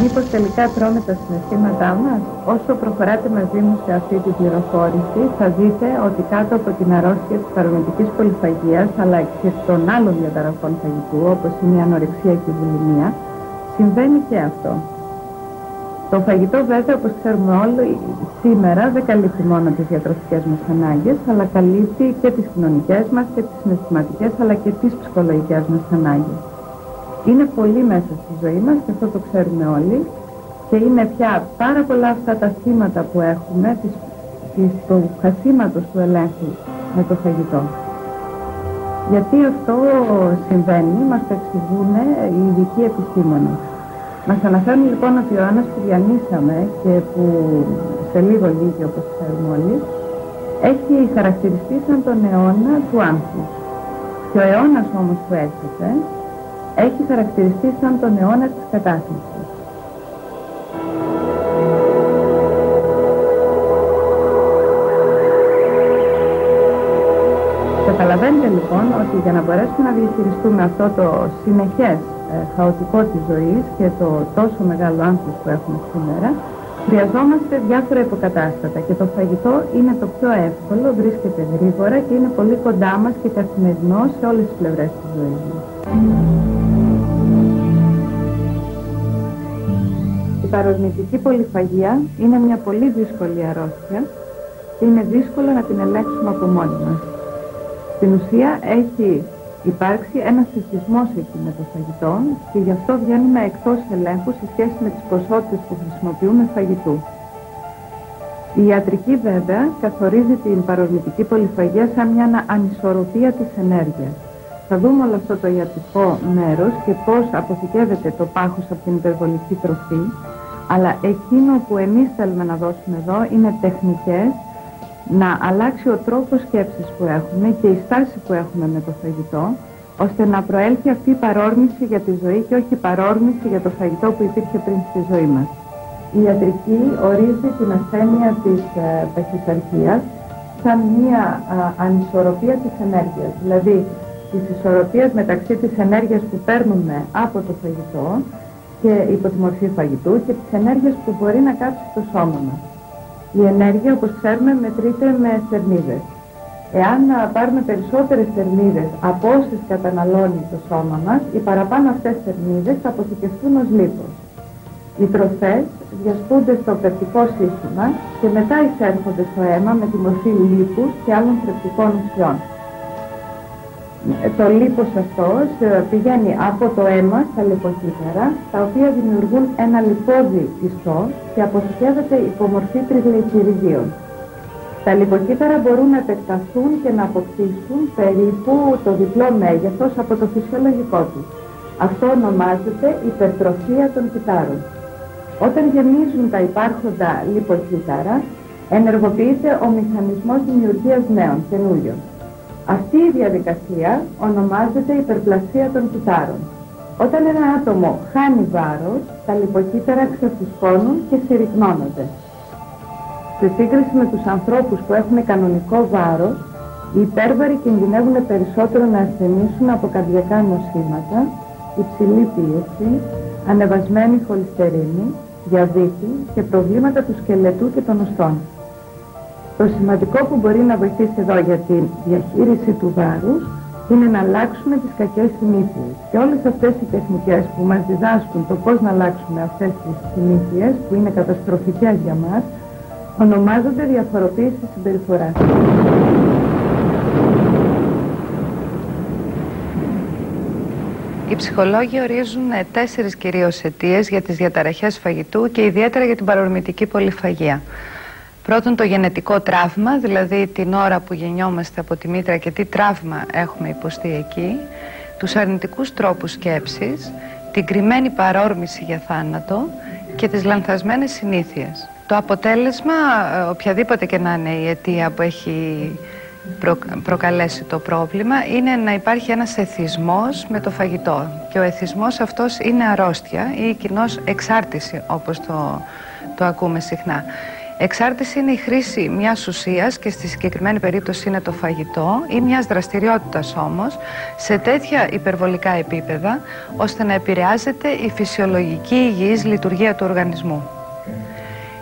Μήπως τελικά τρώμε τα συναισθήματά μας? Όσο προχωράτε μαζί μου σε αυτή την πληροφόρηση, θα δείτε ότι κάτω από την αρρώστια της παρορμητικής πολυφαγίας, αλλά και των άλλων διαταραχών φαγητού, όπως είναι η ανορεξία και η βουλημία, συμβαίνει και αυτό. Το φαγητό βέβαια, όπως ξέρουμε όλοι, σήμερα δεν καλύπτει μόνο τις διατροφικές μας ανάγκες, αλλά καλύπτει και τις κοινωνικές μας και τις συναισθηματικές, αλλά και τις ψυχολογικές μας ανάγκες. Είναι πολύ μέσα στη ζωή μας και αυτό το ξέρουμε όλοι και είναι πια πάρα πολλά αυτά τα θύματα που έχουμε του χασίματος του ελέγχου με το φαγητό. Γιατί αυτό συμβαίνει, μας το εξηγούν οι ειδικοί επιστήμονες. Μας αναφέρουν λοιπόν ότι ο αιώνας που διανύσαμε και που σε λίγο λύγει, όπως ξέρουμε όλοι, έχει χαρακτηριστεί σαν τον αιώνα του άνθους. Και ο αιώνας όμως που έρχεται έχει χαρακτηριστεί σαν τον αιώνα της κατάθλιψης. Καταλαβαίνετε λοιπόν ότι για να μπορέσουμε να διαχειριστούμε αυτό το συνεχές χαοτικό της ζωής και το τόσο μεγάλο άνθος που έχουμε σήμερα, χρειαζόμαστε διάφορα υποκατάστατα και το φαγητό είναι το πιο εύκολο, βρίσκεται γρήγορα και είναι πολύ κοντά μας και καθημερινό σε όλες τις πλευρές της ζωής μας. Η παρορμητική πολυφαγία είναι μια πολύ δύσκολη αρρώστια και είναι δύσκολο να την ελέγξουμε από μόνοι μας. Στην ουσία έχει υπάρξει ένας εθισμός εκεί με το φαγητό και γι' αυτό βγαίνουμε εκτός ελέγχου σε σχέση με τις ποσότητες που χρησιμοποιούμε φαγητού. Η ιατρική βέβαια καθορίζει την παρορμητική πολυφαγία σαν μια ανισορροπία της ενέργειας. Θα δούμε όλο αυτό το ιατρικό μέρος και πώς αποθηκεύεται το πάχος από την υπερβολική τροφή, αλλά εκείνο που εμείς θέλουμε να δώσουμε εδώ είναι τεχνικές να αλλάξει ο τρόπος σκέψης που έχουμε και η στάση που έχουμε με το φαγητό, ώστε να προέλθει αυτή η παρόρμηση για τη ζωή και όχι η παρόρμηση για το φαγητό που υπήρχε πριν στη ζωή μας. Η ιατρική ορίζει την ασθένεια της παχυσαρκίας σαν μια ανισορροπία της ενέργειας, δηλαδή της ισορροπίας μεταξύ της ενέργειας που παίρνουμε από το φαγητό και υπό τη μορφή φαγητού και της ενέργειας που μπορεί να κάψει το σώμα μας. Η ενέργεια, όπως ξέρουμε, μετρείται με θερμίδες. Εάν πάρουμε περισσότερες θερμίδες από όσες καταναλώνει το σώμα μας, οι παραπάνω αυτές θερμίδες θα αποθηκευτούν ως λίπος. Οι τροφές διασπούνται στο πεπτικό σύστημα και μετά εισέρχονται στο αίμα με τη μορφή λίπους και άλλων θρεπτικών ουσιών. Το λίπος αυτό πηγαίνει από το αίμα στα λιποκύτταρα, τα οποία δημιουργούν ένα λιπόδι ιστό και αποθηκεύεται υπό μορφή τριγλυκυριδίων. Τα λιποκύτταρα μπορούν να επεκταθούν και να αποκτήσουν περίπου το διπλό μέγεθος από το φυσιολογικό τους. Αυτό ονομάζεται υπερτροφία των κυττάρων. Όταν γεμίζουν τα υπάρχοντα λιποκύτταρα, ενεργοποιείται ο μηχανισμός δημιουργίας νέων, καινούριων. Αυτή η διαδικασία ονομάζεται υπερπλασία των κυττάρων. Όταν ένα άτομο χάνει βάρος, τα λιποκύτταρα ξεφουσκώνουν και συρρυκνώνονται. Σε σύγκριση με τους ανθρώπους που έχουν κανονικό βάρος, οι υπέρβαροι κινδυνεύουν περισσότερο να ασθενήσουν από καρδιακά νοσήματα, υψηλή πίεση, ανεβασμένη χολυστερίνη, διαβήτη και προβλήματα του σκελετού και των οστών. Το σημαντικό που μπορεί να βοηθήσει εδώ για τη διαχείριση του βάρους είναι να αλλάξουμε τις κακές συνήθειες. Και όλες αυτές οι τεχνικές που μας διδάσκουν το πώς να αλλάξουμε αυτές τις συνήθειες, που είναι καταστροφικές για μας, ονομάζονται διαφοροποίηση συμπεριφοράς. Οι ψυχολόγοι ορίζουν 4 κυρίως αιτίες για τις διαταραχές φαγητού και ιδιαίτερα για την παρορμητική πολυφαγία. Πρώτον, το γενετικό τραύμα, δηλαδή την ώρα που γεννιόμαστε από τη μήτρα και τι τραύμα έχουμε υποστεί εκεί, τους αρνητικούς τρόπους σκέψης, την κρυμμένη παρόρμηση για θάνατο και τις λανθασμένες συνήθειες. Το αποτέλεσμα, οποιαδήποτε και να είναι η αιτία που έχει προκαλέσει το πρόβλημα, είναι να υπάρχει ένας εθισμός με το φαγητό. Και ο εθισμός αυτός είναι αρρώστια ή κοινώς εξάρτηση, όπως το ακούμε συχνά. Εξάρτηση είναι η χρήση μιας ουσίας, και στη συγκεκριμένη περίπτωση είναι το φαγητό, ή μιας δραστηριότητας όμως, σε τέτοια υπερβολικά επίπεδα, ώστε να επηρεάζεται η φυσιολογική υγιής λειτουργία του οργανισμού.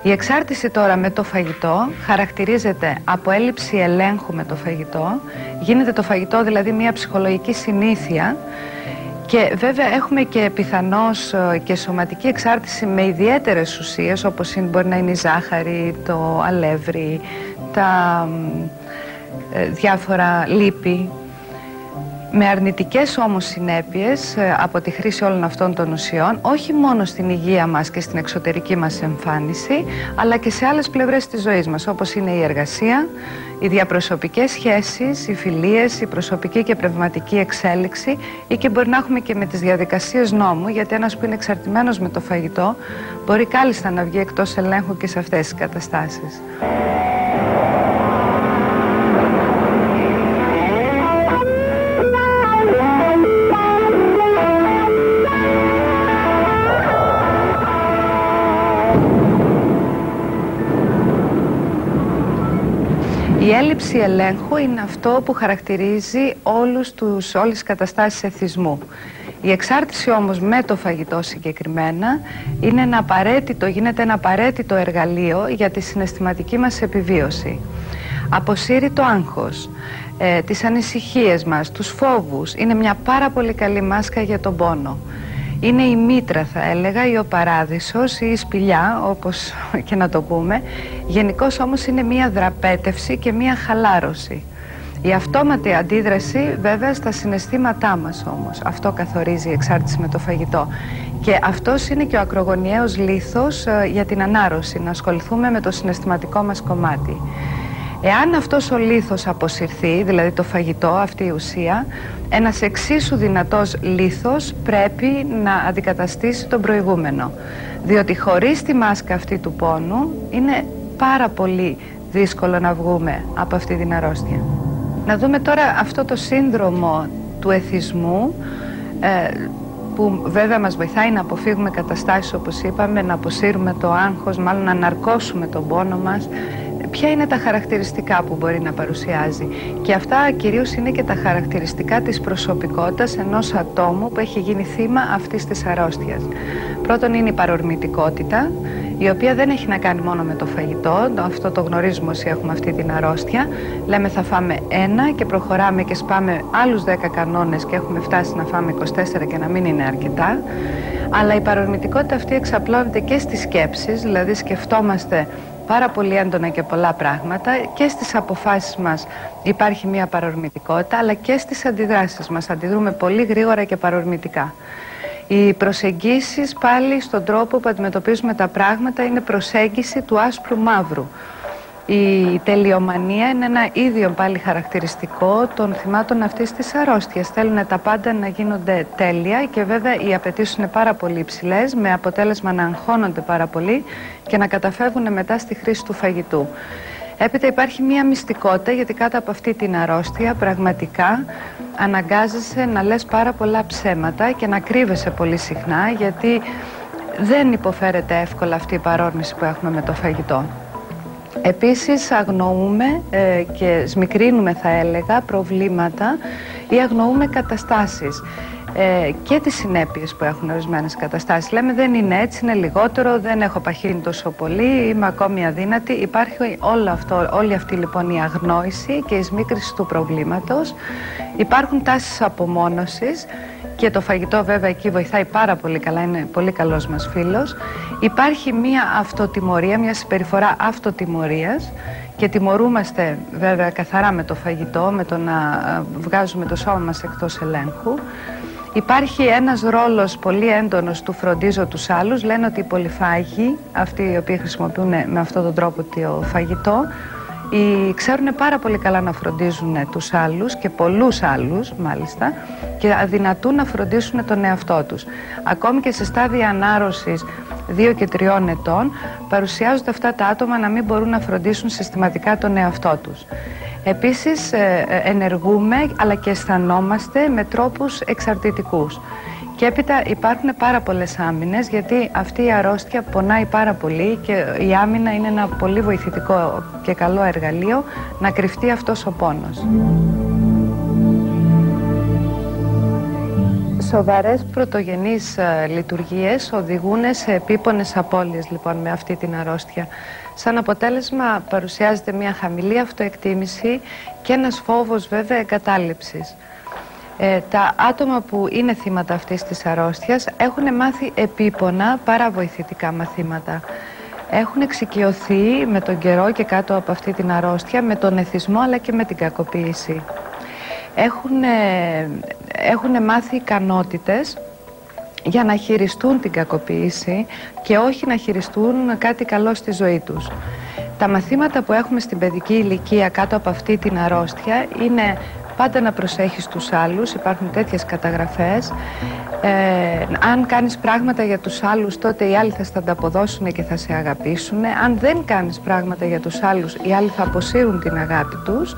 Η εξάρτηση τώρα με το φαγητό χαρακτηρίζεται από έλλειψη ελέγχου με το φαγητό. Γίνεται το φαγητό δηλαδή μια ψυχολογική συνήθεια, και βέβαια έχουμε και πιθανώς και σωματική εξάρτηση με ιδιαίτερες ουσίες, όπως μπορεί να είναι η ζάχαρη, το αλεύρι, τα διάφορα λίπη, με αρνητικές όμως συνέπειες από τη χρήση όλων αυτών των ουσιών, όχι μόνο στην υγεία μας και στην εξωτερική μας εμφάνιση, αλλά και σε άλλες πλευρές της ζωής μας, όπως είναι η εργασία, οι διαπροσωπικές σχέσεις, οι φιλίες, η προσωπική και πνευματική εξέλιξη, ή και μπορεί να έχουμε και με τις διαδικασίες νόμου, γιατί ένας που είναι εξαρτημένος με το φαγητό μπορεί κάλλιστα να βγει εκτός ελέγχου και σε αυτές τις καταστάσεις. Η έλλειψη ελέγχου είναι αυτό που χαρακτηρίζει όλες τις καταστάσεις εθισμού. Η εξάρτηση όμως με το φαγητό συγκεκριμένα γίνεται ένα απαραίτητο εργαλείο για τη συναισθηματική μας επιβίωση. Αποσύρει το άγχος, τις ανησυχίες μας, τους φόβους. Είναι μια πάρα πολύ καλή μάσκα για τον πόνο. Είναι η μήτρα, θα έλεγα, ή ο παράδεισος ή η σπηλιά, όπως και να το πούμε. Γενικώς όμως είναι μία δραπέτευση και μία χαλάρωση. Η αυτόματη αντίδραση βέβαια στα συναισθήματά μας όμως. Αυτό καθορίζει η εξάρτηση με το φαγητό. Και αυτός είναι και ο ακρογωνιαίος λίθος για την ανάρρωση, να ασχοληθούμε με το συναισθηματικό μας κομμάτι. Εάν αυτός ο λίθος αποσυρθεί, δηλαδή το φαγητό, αυτή η ουσία, ένας εξίσου δυνατός λίθος πρέπει να αντικαταστήσει τον προηγούμενο. Διότι χωρίς τη μάσκα αυτή του πόνου είναι πάρα πολύ δύσκολο να βγούμε από αυτή την αρρώστια. Να δούμε τώρα αυτό το σύνδρομο του εθισμού, που βέβαια μας βοηθάει να αποφύγουμε καταστάσεις, όπως είπαμε, να αποσύρουμε το άγχος, μάλλον να ναρκώσουμε τον πόνο μας. Ποια είναι τα χαρακτηριστικά που μπορεί να παρουσιάζει? Και αυτά κυρίως είναι και τα χαρακτηριστικά της προσωπικότητας ενός ατόμου που έχει γίνει θύμα αυτής της αρρώστιας. Πρώτον είναι η παρορμητικότητα, η οποία δεν έχει να κάνει μόνο με το φαγητό. Αυτό το γνωρίζουμε όσοι έχουμε αυτή την αρρώστια. Λέμε θα φάμε ένα και προχωράμε και σπάμε άλλους 10 κανόνες και έχουμε φτάσει να φάμε 24 και να μην είναι αρκετά. Αλλά η παρορμητικότητα αυτή εξαπλώνεται και στις σκέψεις, δηλαδή σκεφτόμαστε πάρα πολύ έντονα και πολλά πράγματα, και στις αποφάσεις μας υπάρχει μια παρορμητικότητα, αλλά και στις αντιδράσεις μας. Αντιδρούμε πολύ γρήγορα και παρορμητικά. Οι προσεγγίσεις πάλι στον τρόπο που αντιμετωπίζουμε τα πράγματα είναι προσέγγιση του άσπρου μαύρου. Η τελειομανία είναι ένα ίδιο πάλι χαρακτηριστικό των θυμάτων αυτής της αρρώστιας. Θέλουν τα πάντα να γίνονται τέλεια και βέβαια οι απαιτήσεις είναι πάρα πολύ υψηλές, με αποτέλεσμα να αγχώνονται πάρα πολύ και να καταφεύγουν μετά στη χρήση του φαγητού. Έπειτα υπάρχει μία μυστικότητα, γιατί κάτω από αυτή την αρρώστια πραγματικά αναγκάζεσαι να λες πάρα πολλά ψέματα και να κρύβεσαι πολύ συχνά, γιατί δεν υποφέρεται εύκολα αυτή η παρόρμηση που έχουμε με το φαγητό. Επίσης αγνοούμε και σμικρύνουμε, θα έλεγα, προβλήματα ή αγνοούμε καταστάσεις και τις συνέπειες που έχουν ορισμένες καταστάσεις. Λέμε δεν είναι έτσι, είναι λιγότερο, δεν έχω παχύνει τόσο πολύ, είμαι ακόμη αδύνατη. Υπάρχει όλη αυτή λοιπόν η αγνόηση και η σμίκριση του προβλήματος. Υπάρχουν τάσεις απομόνωσης και το φαγητό βέβαια εκεί βοηθάει πάρα πολύ καλά, είναι πολύ καλός μας φίλος. Υπάρχει μία αυτοτιμωρία, μία συμπεριφορά αυτοτιμωρίας και τιμωρούμαστε βέβαια καθαρά με το φαγητό, με το να βγάζουμε το σώμα μας εκτός ελέγχου. Υπάρχει ένας ρόλος πολύ έντονος του φροντίζω τους άλλους. Λένε ότι οι πολυφάγοι, αυτοί οι οποίοι χρησιμοποιούν με αυτόν τον τρόπο το φαγητό, ξέρουν πάρα πολύ καλά να φροντίζουν τους άλλους και πολλούς άλλους μάλιστα, και αδυνατούν να φροντίσουν τον εαυτό τους. Ακόμη και σε στάδια ανάρρωσης 2 και 3 ετών παρουσιάζονται αυτά τα άτομα να μην μπορούν να φροντίσουν συστηματικά τον εαυτό τους. Επίσης ενεργούμε αλλά και αισθανόμαστε με τρόπους εξαρτητικούς. Και έπειτα υπάρχουν πάρα πολλές άμυνες, γιατί αυτή η αρρώστια πονάει πάρα πολύ και η άμυνα είναι ένα πολύ βοηθητικό και καλό εργαλείο να κρυφτεί αυτός ο πόνος. Σοβαρές πρωτογενείς λειτουργίες οδηγούν σε επίπονες απώλειες λοιπόν με αυτή την αρρώστια. Σαν αποτέλεσμα παρουσιάζεται μια χαμηλή αυτοεκτίμηση και ένας φόβος βέβαια εγκατάλειψης. Τα άτομα που είναι θύματα αυτής της αρρώστιας έχουν μάθει επίπονα παραβοηθητικά μαθήματα. Έχουν εξοικειωθεί με τον καιρό και κάτω από αυτή την αρρώστια, με τον εθισμό αλλά και με την κακοποίηση. Έχουν μάθει ικανότητες για να χειριστούν την κακοποίηση και όχι να χειριστούν κάτι καλό στη ζωή τους. Τα μαθήματα που έχουμε στην παιδική ηλικία κάτω από αυτή την αρρώστια είναι πάντα να προσέχεις τους άλλους, υπάρχουν τέτοιες καταγραφές. Αν κάνεις πράγματα για τους άλλους, τότε οι άλλοι θα στα ανταποδώσουν και θα σε αγαπήσουν. Αν δεν κάνεις πράγματα για τους άλλους, οι άλλοι θα αποσύρουν την αγάπη τους.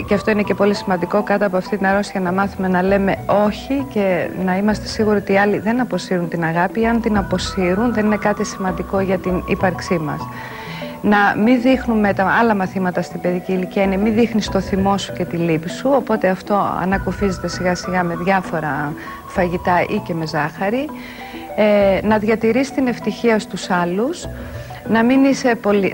Και αυτό είναι και πολύ σημαντικό κάτω από αυτή την αρρώστια, να μάθουμε να λέμε όχι και να είμαστε σίγουροι ότι οι άλλοι δεν αποσύρουν την αγάπη. Αν την αποσύρουν, δεν είναι κάτι σημαντικό για την ύπαρξή μας. Να μην δείχνουμε τα άλλα μαθήματα στην παιδική ηλικία, είναι μην δείχνεις το θυμό σου και τη λύπη σου, οπότε αυτό ανακουφίζεται σιγά σιγά με διάφορα φαγητά ή και με ζάχαρη. Να διατηρείς την ευτυχία στους άλλους,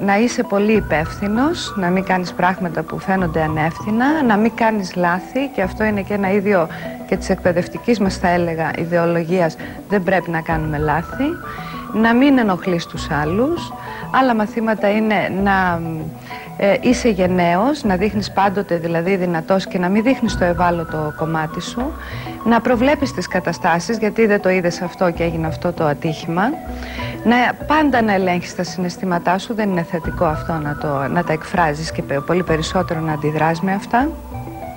να είσαι πολύ υπεύθυνος, να μην κάνεις πράγματα που φαίνονται ανεύθυνα, να μην κάνεις λάθη, και αυτό είναι και ένα ίδιο και της εκπαιδευτικής μας, θα έλεγα, ιδεολογίας, δεν πρέπει να κάνουμε λάθη. Να μην ενοχλείς τους άλλους. Άλλα μαθήματα είναι να είσαι γενναίος, να δείχνεις πάντοτε δηλαδή δυνατός και να μην δείχνεις το ευάλωτο κομμάτι σου. Να προβλέπεις τις καταστάσεις, γιατί δεν το είδες αυτό και έγινε αυτό το ατύχημα. Πάντα να ελέγχεις τα συναισθήματά σου, δεν είναι θετικό αυτό να τα εκφράζεις και πολύ περισσότερο να αντιδράς με αυτά.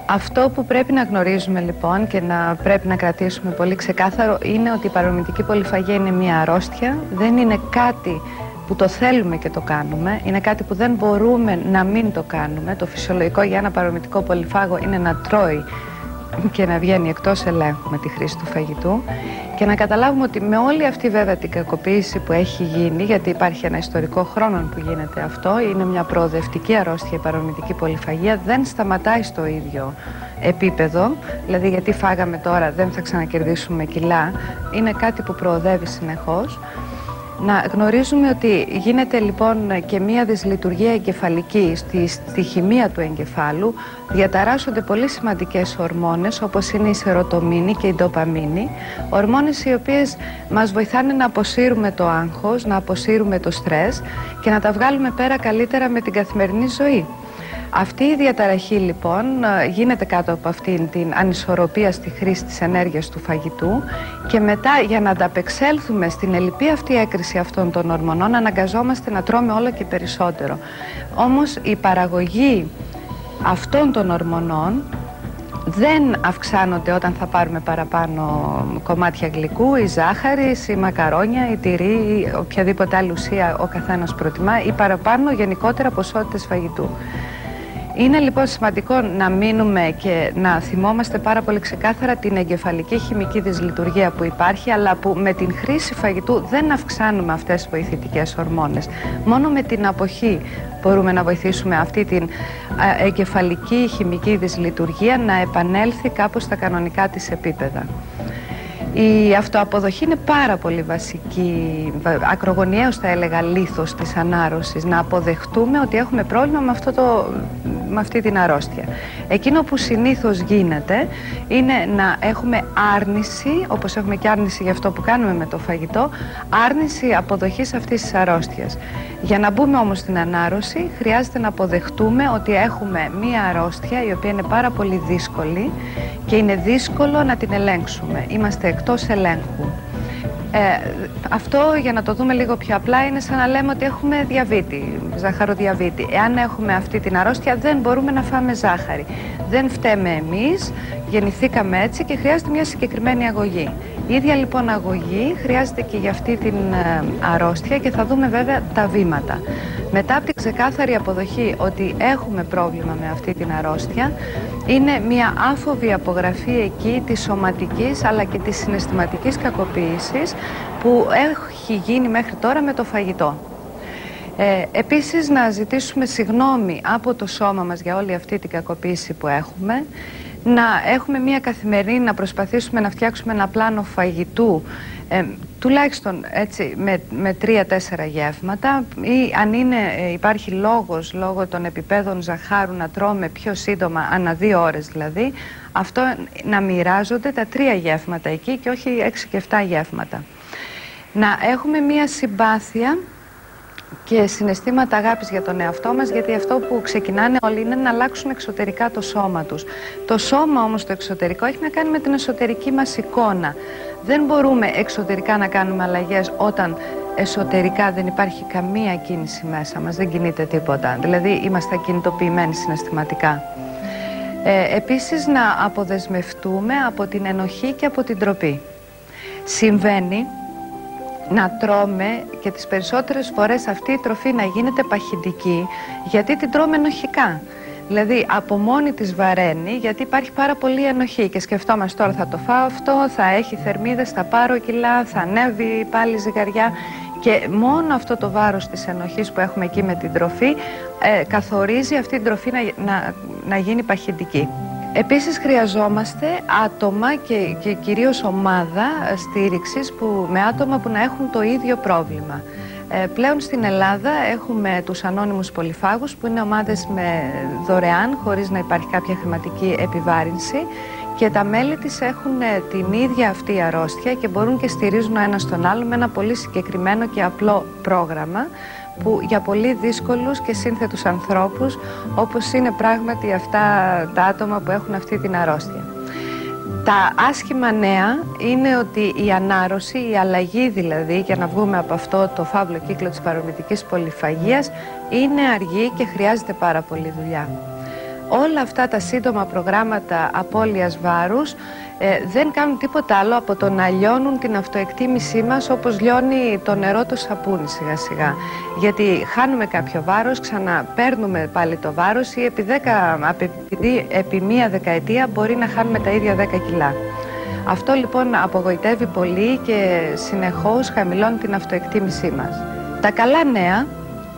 Αυτό που πρέπει να γνωρίζουμε λοιπόν και να πρέπει να κρατήσουμε πολύ ξεκάθαρο είναι ότι η παρορμητική πολυφαγία είναι μια αρρώστια, δεν είναι κάτι που το θέλουμε και το κάνουμε, είναι κάτι που δεν μπορούμε να μην το κάνουμε. Το φυσιολογικό για ένα παρορμητικό πολυφάγο είναι να τρώει και να βγαίνει εκτός ελέγχου με τη χρήση του φαγητού, και να καταλάβουμε ότι με όλη αυτή βέβαια την κακοποίηση που έχει γίνει, γιατί υπάρχει ένα ιστορικό χρόνο που γίνεται αυτό, είναι μια προοδευτική αρρώστια η παρορμητική πολυφαγία, δεν σταματάει στο ίδιο επίπεδο, δηλαδή γιατί φάγαμε τώρα δεν θα ξανακερδίσουμε κιλά, είναι κάτι που προοδεύει συνεχώς. Να γνωρίζουμε ότι γίνεται λοιπόν και μία δυσλειτουργία εγκεφαλική στη χημεία του εγκεφάλου. Διαταράσσονται πολύ σημαντικές ορμόνες, όπως είναι η σερωτομίνη και η ντοπαμίνη, ορμόνες οι οποίες μας βοηθάνε να αποσύρουμε το άγχος, να αποσύρουμε το στρες και να τα βγάλουμε πέρα καλύτερα με την καθημερινή ζωή. Αυτή η διαταραχή λοιπόν γίνεται κάτω από αυτήν την ανισορροπία στη χρήση της ενέργειας του φαγητού, και μετά για να ανταπεξέλθουμε στην ελλειπή αυτή έκρηση αυτών των ορμονών αναγκαζόμαστε να τρώμε όλο και περισσότερο. Όμως η παραγωγή αυτών των ορμονών δεν αυξάνονται όταν θα πάρουμε παραπάνω κομμάτια γλυκού ή ζάχαρης ή μακαρόνια ή τυρί ή οποιαδήποτε άλλη ουσία ο καθένας προτιμά, ή παραπάνω γενικότερα ποσότητες φαγητού. Είναι λοιπόν σημαντικό να μείνουμε και να θυμόμαστε πάρα πολύ ξεκάθαρα την εγκεφαλική χημική δυσλειτουργία που υπάρχει, αλλά που με την χρήση φαγητού δεν αυξάνουμε αυτές τις βοηθητικές ορμόνες. Μόνο με την αποχή μπορούμε να βοηθήσουμε αυτή την εγκεφαλική χημική δυσλειτουργία να επανέλθει κάπως στα κανονικά της επίπεδα. Η αυτοαποδοχή είναι πάρα πολύ βασική, ακρογωνιαίος θα έλεγα λίθος της ανάρρωσης, να αποδεχτούμε ότι έχουμε πρόβλημα με αυτή την αρρώστια. Εκείνο που συνήθως γίνεται είναι να έχουμε άρνηση, όπως έχουμε και άρνηση για αυτό που κάνουμε με το φαγητό, άρνηση αποδοχής αυτής της αρρώστιας. Για να μπούμε όμως στην ανάρρωση χρειάζεται να αποδεχτούμε ότι έχουμε μία αρρώστια η οποία είναι πάρα πολύ δύσκολη και είναι δύσκολο να την ελέγξουμε. Είμαστε εκτός ελέγχου. Αυτό, για να το δούμε λίγο πιο απλά, είναι σαν να λέμε ότι έχουμε διαβήτη, ζαχαροδιαβήτη. Εάν έχουμε αυτή την αρρώστια δεν μπορούμε να φάμε ζάχαρη. Δεν φταίμε εμείς γεννηθήκαμε έτσι και χρειάζεται μια συγκεκριμένη αγωγή. Η ίδια λοιπόν αγωγή χρειάζεται και για αυτή την αρρώστια και θα δούμε βέβαια τα βήματα. Μετά από την ξεκάθαρη αποδοχή ότι έχουμε πρόβλημα με αυτή την αρρώστια, είναι μια άφοβη απογραφή εκεί της σωματικής αλλά και της συναισθηματικής κακοποίησης που έχει γίνει μέχρι τώρα με το φαγητό. Επίσης να ζητήσουμε συγγνώμη από το σώμα μας για όλη αυτή την κακοποίηση που έχουμε, να έχουμε μια καθημερινή, να προσπαθήσουμε να φτιάξουμε ένα πλάνο φαγητού τουλάχιστον έτσι με 3-4 γεύματα, ή αν υπάρχει λόγω των επιπέδων ζαχάρου να τρώμε πιο σύντομα, ανά 2 ώρες δηλαδή, αυτό να μοιράζονται τα 3 γεύματα εκεί και όχι 6 και 7 γεύματα. Να έχουμε μια συμπάθεια και συναισθήματα αγάπης για τον εαυτό μας, γιατί αυτό που ξεκινάνε όλοι είναι να αλλάξουν εξωτερικά το σώμα τους. Το σώμα όμως το εξωτερικό έχει να κάνει με την εσωτερική μας εικόνα. Δεν μπορούμε εξωτερικά να κάνουμε αλλαγές όταν εσωτερικά δεν υπάρχει καμία κίνηση μέσα μας, δεν κινείται τίποτα. Δηλαδή είμαστε ακινητοποιημένοι συναισθηματικά. Επίσης να αποδεσμευτούμε από την ενοχή και από την ντροπή. Συμβαίνει να τρώμε και τις περισσότερες φορές αυτή η τροφή να γίνεται παχυντική, γιατί την τρώμε ενοχικά. Δηλαδή από μόνη της βαραίνει, γιατί υπάρχει πάρα πολύ ενοχή και σκεφτόμαστε τώρα θα το φάω αυτό, θα έχει θερμίδες, θα πάρω κιλά, θα ανέβει πάλι ζυγαριά, και μόνο αυτό το βάρος της ενοχής που έχουμε εκεί με την τροφή καθορίζει αυτή την τροφή να γίνει παχυντική. Επίσης χρειαζόμαστε άτομα και κυρίως ομάδα στήριξης με άτομα που να έχουν το ίδιο πρόβλημα. Πλέον στην Ελλάδα έχουμε τους ανώνυμους πολυφάγους, που είναι ομάδες δωρεάν, χωρίς να υπάρχει κάποια χρηματική επιβάρυνση, και τα μέλη της έχουν την ίδια αυτή αρρώστια και μπορούν και στηρίζουν ο ένας τον άλλο με ένα πολύ συγκεκριμένο και απλό πρόγραμμα, που για πολύ δύσκολους και σύνθετους ανθρώπους, όπως είναι πράγματι αυτά τα άτομα που έχουν αυτή την αρρώστια. Τα άσχημα νέα είναι ότι η ανάρρωση, η αλλαγή δηλαδή, για να βγούμε από αυτό το φαύλο κύκλο της παρορμητικής πολυφαγίας, είναι αργή και χρειάζεται πάρα πολύ δουλειά. Όλα αυτά τα σύντομα προγράμματα απώλειας βάρους δεν κάνουν τίποτα άλλο από το να λιώνουν την αυτοεκτίμησή μας, όπως λιώνει το νερό το σαπούνι σιγά σιγά. Γιατί χάνουμε κάποιο βάρος, ξαναπαίρνουμε πάλι το βάρος, ή επί μία δεκαετία μπορεί να χάνουμε τα ίδια 10 κιλά. Αυτό λοιπόν απογοητεύει πολύ και συνεχώς χαμηλώνει την αυτοεκτίμησή μας. Τα καλά νέα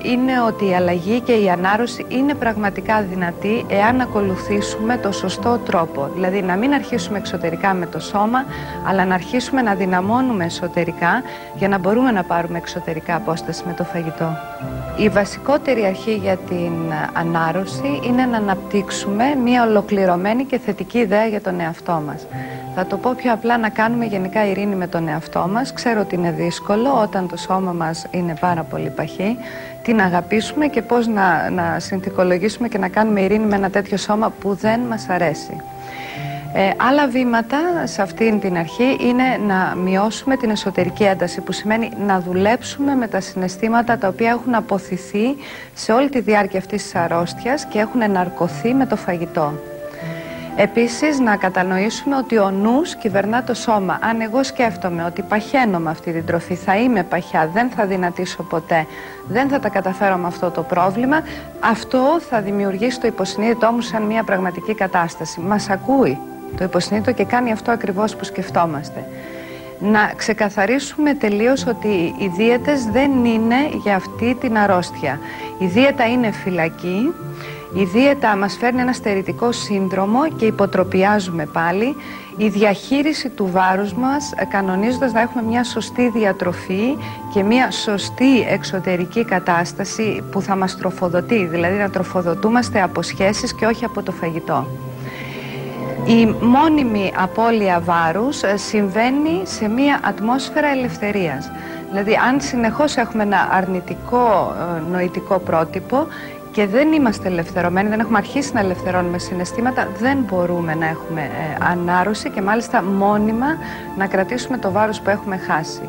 είναι ότι η αλλαγή και η ανάρρωση είναι πραγματικά δυνατή εάν ακολουθήσουμε το σωστό τρόπο. Δηλαδή να μην αρχίσουμε εξωτερικά με το σώμα, αλλά να αρχίσουμε να δυναμώνουμε εσωτερικά για να μπορούμε να πάρουμε εξωτερικά απόσταση με το φαγητό. Η βασικότερη αρχή για την ανάρρωση είναι να αναπτύξουμε μια ολοκληρωμένη και θετική ιδέα για τον εαυτό μας. Θα το πω πιο απλά, να κάνουμε γενικά ειρήνη με τον εαυτό μας. Ξέρω ότι είναι δύσκολο όταν το σώμα μας είναι πάρα πολύ παχύ. Τι να αγαπήσουμε και πώς να συνθηκολογήσουμε και να κάνουμε ειρήνη με ένα τέτοιο σώμα που δεν μας αρέσει. Άλλα βήματα σε αυτήν την αρχή είναι να μειώσουμε την εσωτερική ένταση, που σημαίνει να δουλέψουμε με τα συναισθήματα τα οποία έχουν αποθηθεί σε όλη τη διάρκεια αυτής της αρρώστιας και έχουν εναρκωθεί με το φαγητό. Επίσης να κατανοήσουμε ότι ο νους κυβερνά το σώμα. Αν εγώ σκέφτομαι ότι παχαίνω με αυτή την τροφή, θα είμαι παχιά, δεν θα δυνατήσω ποτέ, δεν θα τα καταφέρω με αυτό το πρόβλημα, αυτό θα δημιουργήσει το υποσυνείδητό μου σαν μια πραγματική κατάσταση. Μας ακούει το υποσυνείδητο και κάνει αυτό ακριβώς που σκεφτόμαστε. Να ξεκαθαρίσουμε τελείως ότι οι δίαιτες δεν είναι για αυτή την αρρώστια. Η δίαιτα είναι φυλακή. Η δίαιτα μας φέρνει ένα στερητικό σύνδρομο και υποτροπιάζουμε πάλι. Η διαχείριση του βάρους μας, κανονίζοντας να έχουμε μια σωστή διατροφή και μια σωστή εξωτερική κατάσταση που θα μας τροφοδοτεί, δηλαδή να τροφοδοτούμαστε από σχέσεις και όχι από το φαγητό. Η μόνιμη απώλεια βάρους συμβαίνει σε μια ατμόσφαιρα ελευθερίας. Δηλαδή αν συνεχώς έχουμε ένα αρνητικό νοητικό πρότυπο και δεν είμαστε ελευθερωμένοι, δεν έχουμε αρχίσει να ελευθερώνουμε συναισθήματα, δεν μπορούμε να έχουμε ανάρρωση και μάλιστα μόνιμα να κρατήσουμε το βάρος που έχουμε χάσει.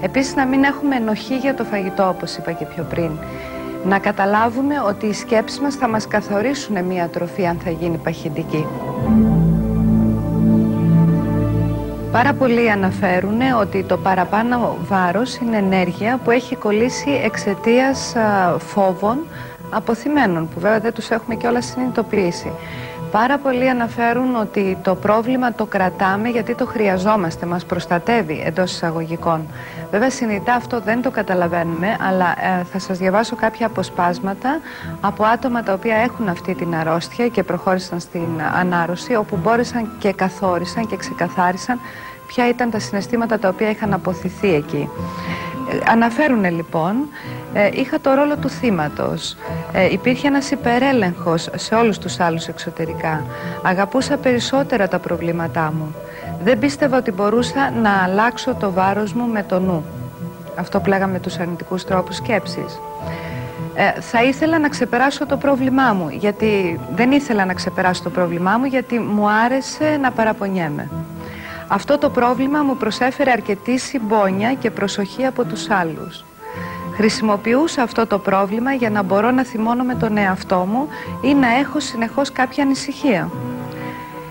Επίσης να μην έχουμε ενοχή για το φαγητό, όπως είπα και πιο πριν. Να καταλάβουμε ότι οι σκέψεις μας θα μας καθορίσουν μια τροφή αν θα γίνει παχυντική. Πάρα πολλοί αναφέρουν ότι το παραπάνω βάρος είναι ενέργεια που έχει κολλήσει εξαιτίας φόβων αποθυμένων, που βέβαια δεν τους έχουμε κιόλας συνειδητοποιήσει. Πάρα πολλοί αναφέρουν ότι το πρόβλημα το κρατάμε γιατί το χρειαζόμαστε, μας προστατεύει εντός εισαγωγικών. Βέβαια συνειδητά αυτό δεν το καταλαβαίνουμε, αλλά θα σας διαβάσω κάποια αποσπάσματα από άτομα τα οποία έχουν αυτή την αρρώστια και προχώρησαν στην ανάρρωση, όπου μπόρεσαν και καθόρισαν και ξεκαθάρισαν ποια ήταν τα συναισθήματα τα οποία είχαν αποθηθεί εκεί. Αναφέρουν λοιπόν, είχα το ρόλο του θύματος, υπήρχε ένας υπερέλεγχος σε όλους τους άλλους εξωτερικά, αγαπούσα περισσότερα τα προβλήματά μου, δεν πίστευα ότι μπορούσα να αλλάξω το βάρος μου με το νου. Αυτό που λέγαμε τους αρνητικούς τρόπους σκέψης. Θα ήθελα να ξεπεράσω το πρόβλημά μου, γιατί δεν ήθελα να ξεπεράσω το πρόβλημά μου, γιατί μου άρεσε να παραπονιέμαι. Αυτό το πρόβλημα μου προσέφερε αρκετή συμπόνια και προσοχή από τους άλλους. Χρησιμοποιούσα αυτό το πρόβλημα για να μπορώ να θυμώνω τον εαυτό μου ή να έχω συνεχώς κάποια ανησυχία.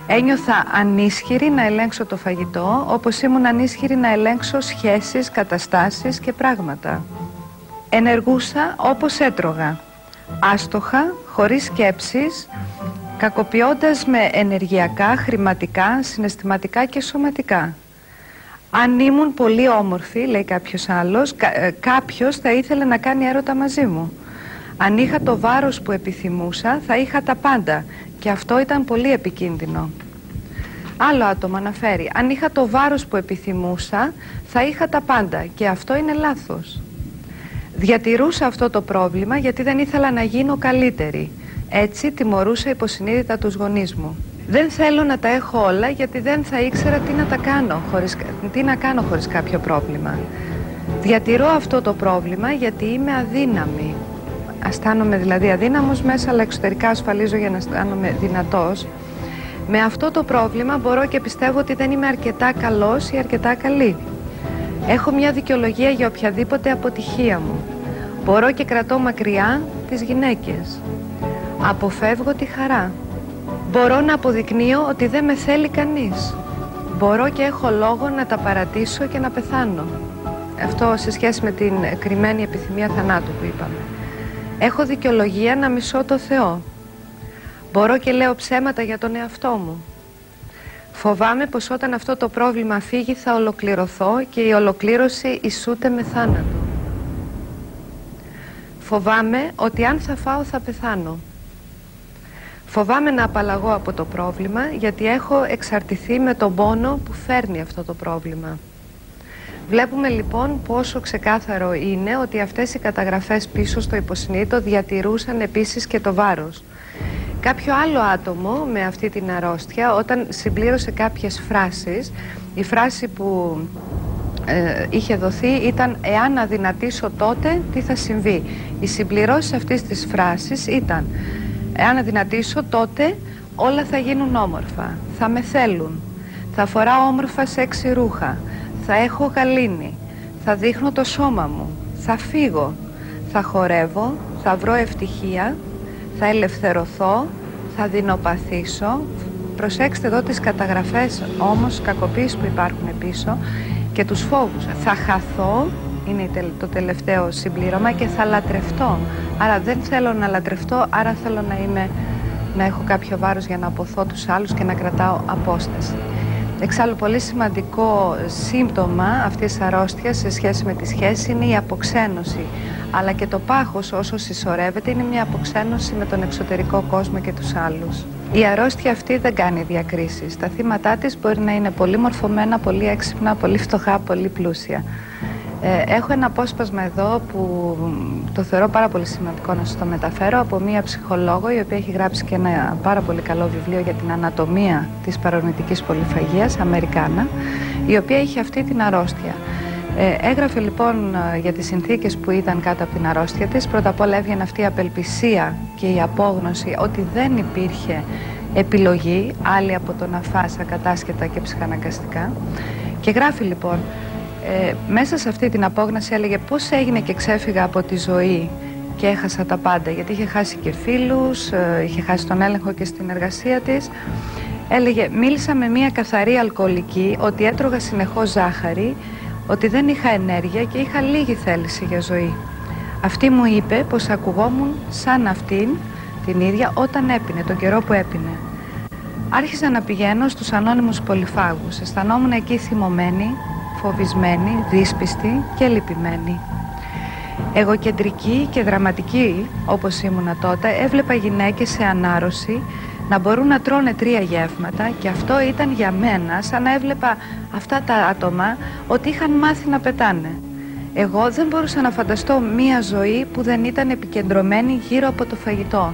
Ένιωθα ανίσχυρη να ελέγξω το φαγητό, όπως ήμουν ανίσχυρη να ελέγξω σχέσεις, καταστάσεις και πράγματα. Ενεργούσα όπως έτρωγα, άστοχα, χωρίς σκέψεις, κακοποιώντας με ενεργειακά, χρηματικά, συναισθηματικά και σωματικά. Αν ήμουν πολύ όμορφη, λέει κάποιος άλλος, κάποιος θα ήθελε να κάνει έρωτα μαζί μου. Αν είχα το βάρος που επιθυμούσα, θα είχα τα πάντα και αυτό ήταν πολύ επικίνδυνο. Άλλο άτομο αναφέρει, αν είχα το βάρος που επιθυμούσα, θα είχα τα πάντα και αυτό είναι λάθος. Διατηρούσα αυτό το πρόβλημα γιατί δεν ήθελα να γίνω καλύτερη. Έτσι τιμωρούσα υποσυνείδητα τους γονείς μου. Δεν θέλω να τα έχω όλα γιατί δεν θα ήξερα τι να κάνω χωρίς κάποιο πρόβλημα. Διατηρώ αυτό το πρόβλημα γιατί είμαι αδύναμη. Αισθάνομαι δηλαδή αδύναμος μέσα, αλλά εξωτερικά ασφαλίζω για να αισθάνομαι δυνατός. Με αυτό το πρόβλημα μπορώ και πιστεύω ότι δεν είμαι αρκετά καλός ή αρκετά καλή. Έχω μια δικαιολογία για οποιαδήποτε αποτυχία μου. Μπορώ και κρατώ μακριά τις γυναίκες. Αποφεύγω τη χαρά. Μπορώ να αποδεικνύω ότι δεν με θέλει κανείς. Μπορώ και έχω λόγο να τα παρατήσω και να πεθάνω. Αυτό σε σχέση με την κρυμμένη επιθυμία θανάτου που είπαμε. Έχω δικαιολογία να μισώ το Θεό. Μπορώ και λέω ψέματα για τον εαυτό μου. Φοβάμαι πως όταν αυτό το πρόβλημα φύγει θα ολοκληρωθώ και η ολοκλήρωση ισούται με θάνατο. Φοβάμαι ότι αν θα φάω θα πεθάνω. Φοβάμαι να απαλλαγώ από το πρόβλημα γιατί έχω εξαρτηθεί με τον πόνο που φέρνει αυτό το πρόβλημα. Βλέπουμε λοιπόν πόσο ξεκάθαρο είναι ότι αυτές οι καταγραφές πίσω στο υποσυνείδητο διατηρούσαν επίσης και το βάρος. Κάποιο άλλο άτομο με αυτή την αρρώστια, όταν συμπλήρωσε κάποιες φράσεις, η φράση που είχε δοθεί ήταν «Εάν αδυνατήσω τότε τι θα συμβεί». Οι συμπληρώσεις αυτής της φράσης ήταν «Εάν αδυνατήσω τότε όλα θα γίνουν όμορφα, θα με θέλουν, θα φοράω όμορφα σεξι ρούχα, θα έχω γαλήνη, θα δείχνω το σώμα μου, θα φύγω, θα χορεύω, θα βρω ευτυχία, θα ελευθερωθώ, θα δεινοπαθήσω». Προσέξτε εδώ τις καταγραφές όμως κακοποίησης που υπάρχουν πίσω και τους φόβους. Θα χαθώ, είναι το τελευταίο συμπλήρωμα, και θα λατρευτώ. Άρα δεν θέλω να λατρευτώ, άρα θέλω να έχω κάποιο βάρος για να αποθώ τους άλλους και να κρατάω απόσταση. Εξάλλου πολύ σημαντικό σύμπτωμα αυτής της αρρώστιας σε σχέση με τη σχέση είναι η αποξένωση. Αλλά και το πάχος όσο συσσωρεύεται είναι μια αποξένωση με τον εξωτερικό κόσμο και τους άλλους. Η αρρώστια αυτή δεν κάνει διακρίσεις. Τα θύματά της μπορεί να είναι πολύ μορφωμένα, πολύ έξυπνα, πολύ φτωχά, πολύ πλούσια. Έχω ένα απόσπασμα εδώ που το θεωρώ πάρα πολύ σημαντικό να σας το μεταφέρω από μία ψυχολόγο η οποία έχει γράψει και ένα πάρα πολύ καλό βιβλίο για την ανατομία της παρορμητικής πολυφαγίας, Αμερικάνα, η οποία είχε αυτή την αρρώστια. Έγραφε λοιπόν για τις συνθήκες που ήταν κάτω από την αρρώστια της. Πρώτα απ' όλα έβγαινε αυτή η απελπισία και η απόγνωση ότι δεν υπήρχε επιλογή άλλη από το να φας ακατάσχετα και ψυχαναγκαστικά. Και γράφει λοιπόν, μέσα σε αυτή την απόγνωση έλεγε πώς έγινε και ξέφυγα από τη ζωή και έχασα τα πάντα, γιατί είχε χάσει και φίλους, είχε χάσει τον έλεγχο και στην εργασία της. Έλεγε, μίλησα με μια καθαρή αλκοολική, ότι έτρωγα συνεχώς ζάχαρη, ότι δεν είχα ενέργεια και είχα λίγη θέληση για ζωή. Αυτή μου είπε πως ακουγόμουν σαν αυτήν την ίδια όταν έπινε, τον καιρό που έπινε. Άρχισα να πηγαίνω στους ανώνυμους πολυφάγους. Αισθανόμουν εκεί θυμωμένη, φοβισμένη, δύσπιστη και λυπημένη. Εγωκεντρική και δραματική, όπως ήμουνα τότε, έβλεπα γυναίκες σε ανάρρωση να μπορούν να τρώνε 3 γεύματα και αυτό ήταν για μένα σαν να έβλεπα αυτά τα άτομα ότι είχαν μάθει να πετάνε. Εγώ δεν μπορούσα να φανταστώ μία ζωή που δεν ήταν επικεντρωμένη γύρω από το φαγητό.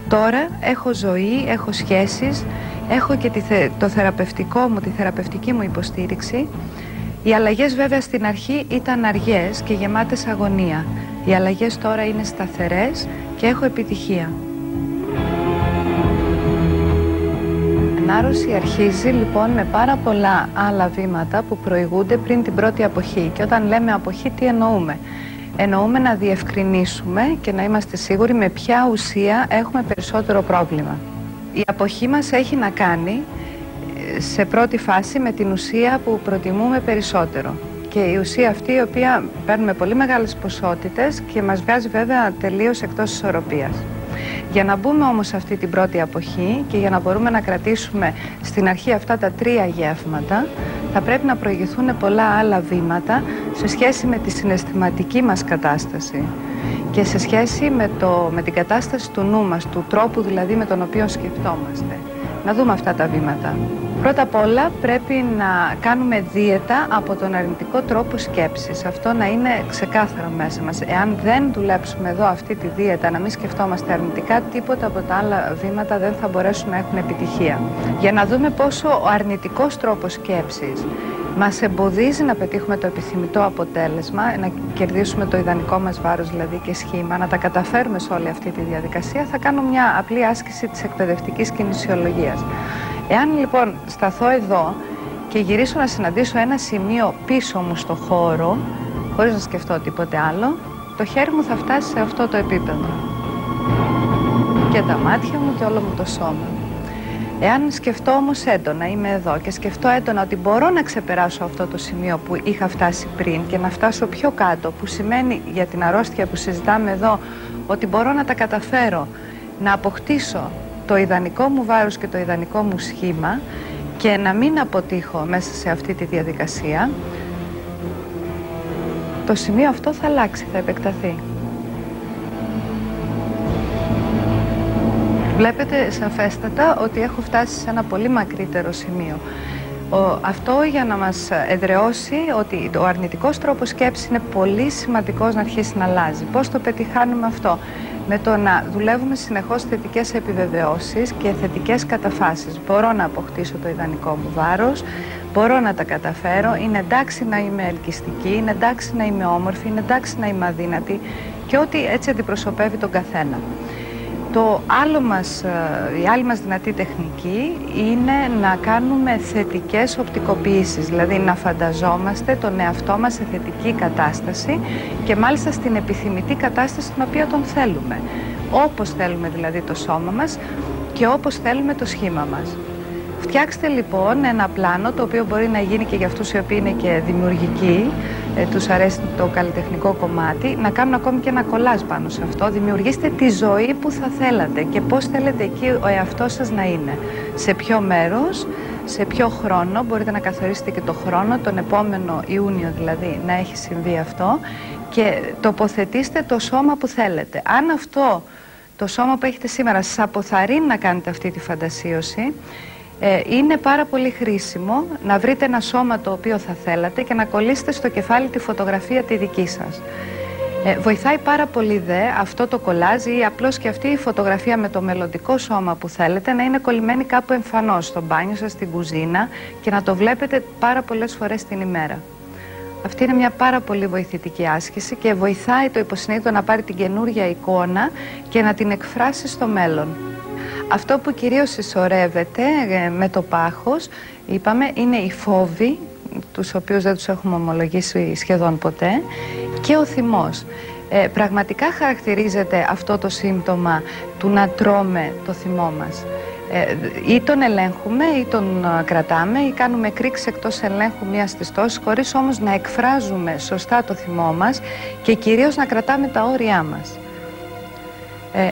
Τώρα έχω ζωή, έχω σχέσεις, έχω και το θεραπευτικό μου, τη θεραπευτική μου υποστήριξη. Οι αλλαγές βέβαια στην αρχή ήταν αργές και γεμάτες αγωνία. Οι αλλαγές τώρα είναι σταθερές και έχω επιτυχία. Η ανάρρωση αρχίζει λοιπόν με πάρα πολλά άλλα βήματα που προηγούνται πριν την πρώτη αποχή. Και όταν λέμε αποχή, τι εννοούμε? Εννοούμε να διευκρινίσουμε και να είμαστε σίγουροι με ποια ουσία έχουμε περισσότερο πρόβλημα. Η αποχή μας έχει να κάνει σε πρώτη φάση με την ουσία που προτιμούμε περισσότερο. Και η ουσία αυτή η οποία παίρνουμε πολύ μεγάλες ποσότητες και μας βγάζει βέβαια τελείως εκτός ισορροπίας. Για να μπούμε όμως σε αυτή την πρώτη αποχή και για να μπορούμε να κρατήσουμε στην αρχή αυτά τα 3 γεύματα, θα πρέπει να προηγηθούν πολλά άλλα βήματα σε σχέση με τη συναισθηματική μας κατάσταση και σε σχέση με την κατάσταση του νου μας, του τρόπου δηλαδή με τον οποίο σκεφτόμαστε. Να δούμε αυτά τα βήματα. Πρώτα απ' όλα πρέπει να κάνουμε δίαιτα από τον αρνητικό τρόπο σκέψης. Αυτό να είναι ξεκάθαρο μέσα μας. Εάν δεν δουλέψουμε εδώ αυτή τη δίαιτα, να μην σκεφτόμαστε αρνητικά, τίποτα από τα άλλα βήματα δεν θα μπορέσουν να έχουν επιτυχία. Για να δούμε πόσο ο αρνητικός τρόπος σκέψης μας εμποδίζει να πετύχουμε το επιθυμητό αποτέλεσμα, να κερδίσουμε το ιδανικό μας βάρος δηλαδή και σχήμα, να τα καταφέρουμε σε όλη αυτή τη διαδικασία, θα κάνω μια απλή άσκηση της εκπαιδευτικής κινησιολογίας. Εάν λοιπόν σταθώ εδώ και γυρίσω να συναντήσω ένα σημείο πίσω μου στο χώρο, χωρίς να σκεφτώ τίποτε άλλο, το χέρι μου θα φτάσει σε αυτό το επίπεδο. Και τα μάτια μου και όλο μου το σώμα. Εάν σκεφτώ όμως έντονα, είμαι εδώ και σκεφτώ έντονα ότι μπορώ να ξεπεράσω αυτό το σημείο που είχα φτάσει πριν και να φτάσω πιο κάτω, που σημαίνει για την αρρώστια που συζητάμε εδώ ότι μπορώ να τα καταφέρω, να αποκτήσω το ιδανικό μου βάρος και το ιδανικό μου σχήμα και να μην αποτύχω μέσα σε αυτή τη διαδικασία, το σημείο αυτό θα αλλάξει, θα επεκταθεί. Βλέπετε σαφέστατα ότι έχω φτάσει σε ένα πολύ μακρύτερο σημείο. Αυτό για να μας εδραιώσει ότι ο αρνητικός τρόπος σκέψης είναι πολύ σημαντικός να αρχίσει να αλλάζει. Πώς το πετυχάνουμε αυτό? Με το να δουλεύουμε συνεχώς θετικές επιβεβαιώσεις και θετικές καταφάσεις. Μπορώ να αποκτήσω το ιδανικό μου βάρος, μπορώ να τα καταφέρω, είναι εντάξει να είμαι ελκυστική, είναι εντάξει να είμαι όμορφη, είναι εντάξει να είμαι αδύνατη και ό,τι έτσι αντιπροσωπεύει τον καθένα. Η άλλη μας δυνατή τεχνική είναι να κάνουμε θετικές οπτικοποιήσεις, δηλαδή να φανταζόμαστε τον εαυτό μας σε θετική κατάσταση και μάλιστα στην επιθυμητή κατάσταση την οποία τον θέλουμε. Όπως θέλουμε δηλαδή το σώμα μας και όπως θέλουμε το σχήμα μας. Φτιάξτε λοιπόν ένα πλάνο το οποίο μπορεί να γίνει και για αυτούς οι οποίοι είναι και δημιουργικοί, τους αρέσει το καλλιτεχνικό κομμάτι, να κάνουν ακόμη και ένα κολάζ πάνω σε αυτό. Δημιουργήστε τη ζωή που θα θέλατε και πώς θέλετε εκεί ο εαυτός σας να είναι. Σε ποιο μέρος, σε ποιο χρόνο, μπορείτε να καθορίσετε και το χρόνο, τον επόμενο Ιούνιο δηλαδή να έχει συμβεί αυτό και τοποθετήστε το σώμα που θέλετε. Αν αυτό το σώμα που έχετε σήμερα σας αποθαρρύνει να κάνετε αυτή τη φαντασίωση, είναι πάρα πολύ χρήσιμο να βρείτε ένα σώμα το οποίο θα θέλατε και να κολλήσετε στο κεφάλι τη φωτογραφία τη δική σας. Βοηθάει πάρα πολύ δε αυτό το κολάζ ή απλώς και αυτή η φωτογραφία με το μελλοντικό σώμα που θέλετε να είναι κολλημένη κάπου εμφανώς στο μπάνιο σας, στην κουζίνα και να το βλέπετε πάρα πολλές φορές την ημέρα. Αυτή είναι μια πάρα πολύ βοηθητική άσκηση και βοηθάει το υποσυνείδητο να πάρει την καινούργια εικόνα και να την εκφράσει στο μέλλον. Αυτό που κυρίως συσσωρεύεται με το πάχος, είπαμε, είναι οι φόβοι, τους οποίους δεν τους έχουμε ομολογήσει σχεδόν ποτέ, και ο θυμός. Πραγματικά χαρακτηρίζεται αυτό το σύμπτωμα του να τρώμε το θυμό μας. Ή τον ελέγχουμε ή τον κρατάμε ή κάνουμε κρίξη εκτός ελέγχου μίας της τόσης, χωρίς όμως να εκφράζουμε σωστά το θυμό μας και κυρίως να κρατάμε τα όρια μας.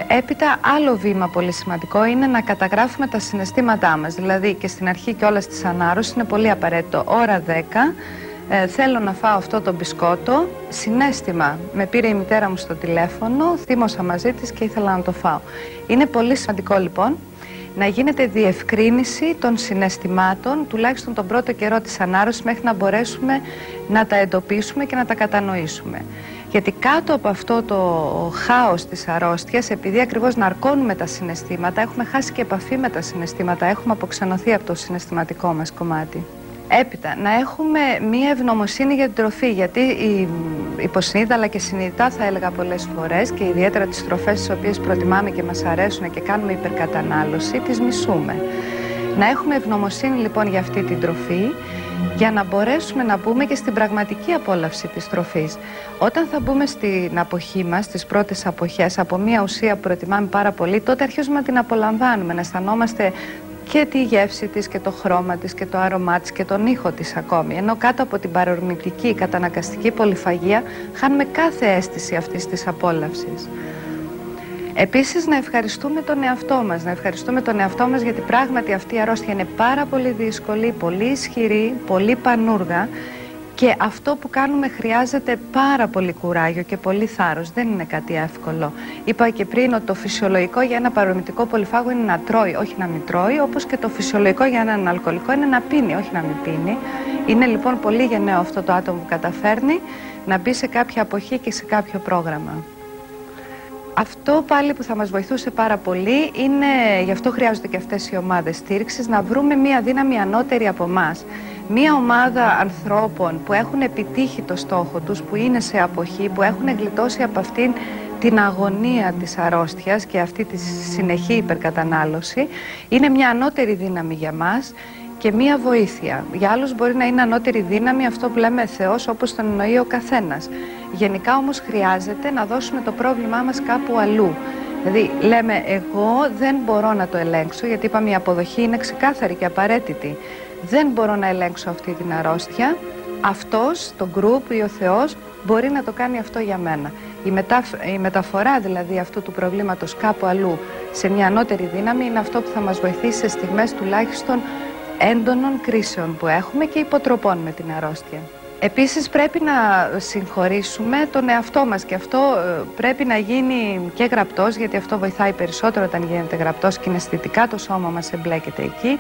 Έπειτα, άλλο βήμα πολύ σημαντικό είναι να καταγράφουμε τα συναισθήματά μας. Δηλαδή και στην αρχή και όλας της ανάρρωσης είναι πολύ απαραίτητο. Ώρα 10, θέλω να φάω αυτό το μπισκότο. Συναίσθημα, με πήρε η μητέρα μου στο τηλέφωνο, θύμωσα μαζί της και ήθελα να το φάω. Είναι πολύ σημαντικό λοιπόν να γίνεται διευκρίνηση των συναισθημάτων, τουλάχιστον τον πρώτο καιρό της ανάρρωσης, μέχρι να μπορέσουμε να τα εντοπίσουμε και να τα κατανοήσουμε. Γιατί κάτω από αυτό το χάος της αρρώστιας, επειδή ακριβώς ναρκώνουμε τα συναισθήματα, έχουμε χάσει και επαφή με τα συναισθήματα, έχουμε αποξενωθεί από το συναισθηματικό μας κομμάτι. Έπειτα, να έχουμε μία ευγνωμοσύνη για την τροφή, γιατί υποσυνείδητα αλλά και συνειδητά θα έλεγα πολλές φορές και ιδιαίτερα τις τροφές τις οποίες προτιμάμε και μας αρέσουν και κάνουμε υπερκατανάλωση, τις μισούμε. Να έχουμε ευγνωμοσύνη λοιπόν για αυτή την τροφή, για να μπορέσουμε να μπούμε και στην πραγματική απόλαυση της τροφής. Όταν θα μπούμε στην αποχή μας, στις πρώτες αποχές, από μία ουσία που προτιμάμε πάρα πολύ, τότε αρχίζουμε να την απολαμβάνουμε, να αισθανόμαστε και τη γεύση της και το χρώμα της και το άρωμά της και τον ήχο της ακόμη. Ενώ κάτω από την παρορμητική καταναγκαστική πολυφαγία χάνουμε κάθε αίσθηση αυτής της απόλαυσης. Επίσης, να ευχαριστούμε τον εαυτό μας. Να ευχαριστούμε τον εαυτό μας γιατί πράγματι αυτή η αρρώστια είναι πάρα πολύ δύσκολη, πολύ ισχυρή, πολύ πανούργα και αυτό που κάνουμε χρειάζεται πάρα πολύ κουράγιο και πολύ θάρρος. Δεν είναι κάτι εύκολο. Είπα και πριν ότι το φυσιολογικό για ένα παρορμητικό πολυφάγο είναι να τρώει, όχι να μην τρώει, όπως και το φυσιολογικό για έναν αλκοολικό είναι να πίνει, όχι να μην πίνει. Είναι λοιπόν πολύ γενναίο αυτό το άτομο που καταφέρνει να μπει σε κάποια αποχή και σε κάποιο πρόγραμμα. Αυτό πάλι που θα μας βοηθούσε πάρα πολύ είναι, γι' αυτό χρειάζονται και αυτές οι ομάδες στήριξης, να βρούμε μία δύναμη ανώτερη από εμάς. Μία ομάδα ανθρώπων που έχουν επιτύχει το στόχο τους, που είναι σε αποχή, που έχουν γλιτώσει από αυτήν την αγωνία της αρρώστιας και αυτή τη συνεχή υπερκατανάλωση, είναι μια ανώτερη δύναμη για μας και μία βοήθεια. Για άλλους μπορεί να είναι ανώτερη δύναμη αυτό που λέμε Θεός, όπως τον εννοεί ο καθένας. Γενικά όμως χρειάζεται να δώσουμε το πρόβλημά μας κάπου αλλού. Δηλαδή λέμε εγώ δεν μπορώ να το ελέγξω, γιατί είπαμε η αποδοχή είναι ξεκάθαρη και απαραίτητη. Δεν μπορώ να ελέγξω αυτή την αρρώστια. Αυτός, το γκρουπ ή ο Θεός μπορεί να το κάνει αυτό για μένα. Η μεταφορά δηλαδή αυτού του προβλήματος κάπου αλλού σε μια ανώτερη δύναμη είναι αυτό που θα μας βοηθήσει σε στιγμές τουλάχιστον έντονων κρίσεων που έχουμε και υποτροπών με την αρρώστια. Επίσης πρέπει να συγχωρήσουμε τον εαυτό μας και αυτό πρέπει να γίνει και γραπτός, γιατί αυτό βοηθάει περισσότερο όταν γίνεται γραπτός και αισθητικά το σώμα μας εμπλέκεται εκεί,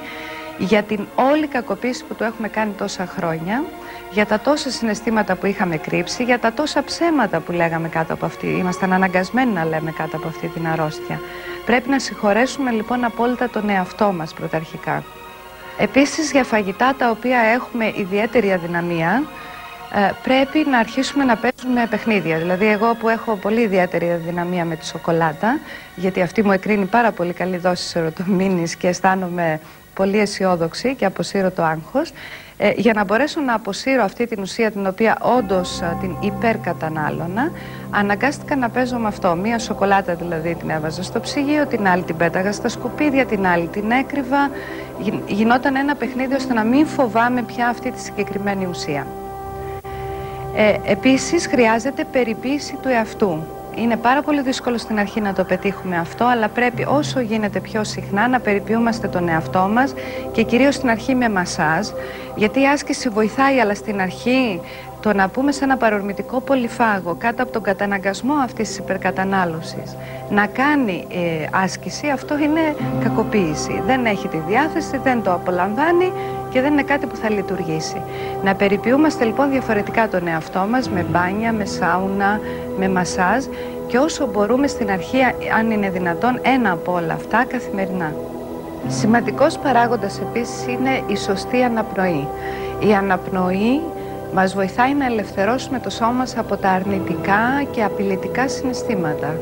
για την όλη κακοποίηση που του έχουμε κάνει τόσα χρόνια, για τα τόσα συναισθήματα που είχαμε κρύψει, για τα τόσα ψέματα που λέγαμε κάτω από αυτή, ήμασταν αναγκασμένοι να λέμε κάτω από αυτή την αρρώστια. Πρέπει να συγχωρέσουμε λοιπόν απόλυτα τον εαυτό μας πρωταρχικά. Επίσης για φαγητά τα οποία έχουμε ιδιαίτερη αδυναμία, πρέπει να αρχίσουμε να παίζουμε παιχνίδια. Δηλαδή εγώ που έχω πολύ ιδιαίτερη αδυναμία με τη σοκολάτα, γιατί αυτή μου εκρίνει πάρα πολύ καλή δόση σερωτομίνης και αισθάνομαι πολύ αισιόδοξη και αποσύρω το άγχος, για να μπορέσω να αποσύρω αυτή την ουσία την οποία όντως την υπερκατανάλωνα, αναγκάστηκα να παίζω με αυτό. Μία σοκολάτα δηλαδή την έβαζα στο ψυγείο, την άλλη την πέταγα στα σκουπίδια, την άλλη την έκρυβα. Γινόταν ένα παιχνίδι ώστε να μην φοβάμαι πια αυτή τη συγκεκριμένη ουσία. Επίσης χρειάζεται περιποίηση του εαυτού. Είναι πάρα πολύ δύσκολο στην αρχή να το πετύχουμε αυτό, αλλά πρέπει όσο γίνεται πιο συχνά να περιποιούμαστε τον εαυτό μας και κυρίως στην αρχή με μασάζ, γιατί η άσκηση βοηθάει, αλλά στην αρχή το να πούμε σε ένα παρορμητικό πολυφάγο κάτω από τον καταναγκασμό αυτής της υπερκατανάλωσης να κάνει άσκηση, αυτό είναι κακοποίηση. Δεν έχει τη διάθεση, δεν το απολαμβάνει και δεν είναι κάτι που θα λειτουργήσει. Να περιποιούμαστε λοιπόν διαφορετικά τον εαυτό μας με μπάνια, με σάουνα, με μασάζ και όσο μπορούμε στην αρχή, αν είναι δυνατόν, ένα από όλα αυτά καθημερινά. Σημαντικός παράγοντας επίσης είναι η σωστή αναπνοή. Η αναπνοή μας βοηθάει να ελευθερώσουμε το σώμα μας από τα αρνητικά και απειλητικά συναισθήματα.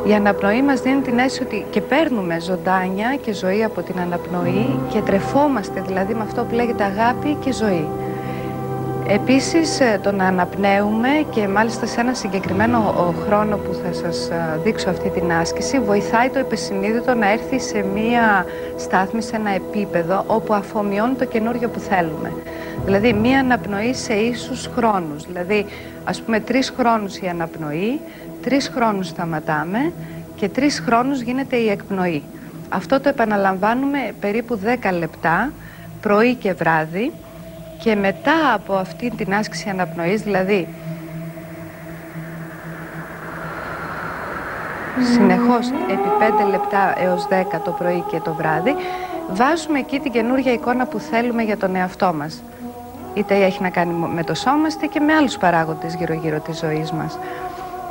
Η αναπνοή μας δίνει την αίσθηση ότι και παίρνουμε ζωντάνια και ζωή από την αναπνοή και τρεφόμαστε δηλαδή με αυτό που λέγεται αγάπη και ζωή. Επίσης το να αναπνέουμε και μάλιστα σε ένα συγκεκριμένο χρόνο που θα σας δείξω αυτή την άσκηση βοηθάει το υπεσυνείδητο να έρθει σε μία στάθμη, σε ένα επίπεδο όπου αφομοιώνει το καινούριο που θέλουμε. Δηλαδή μία αναπνοή σε ίσους χρόνους, δηλαδή ας πούμε 3 χρόνους η αναπνοή, 3 χρόνους σταματάμε και 3 χρόνους γίνεται η εκπνοή. Αυτό το επαναλαμβάνουμε περίπου 10 λεπτά πρωί και βράδυ. Και μετά από αυτή την άσκηση αναπνοής, δηλαδή συνεχώς επί 5 λεπτά έως 10 το πρωί και το βράδυ, βάζουμε εκεί την καινούργια εικόνα που θέλουμε για τον εαυτό μας. Είτε έχει να κάνει με το σώμα μας, είτε και με άλλους παράγοντες γύρω-γύρω της ζωής μας.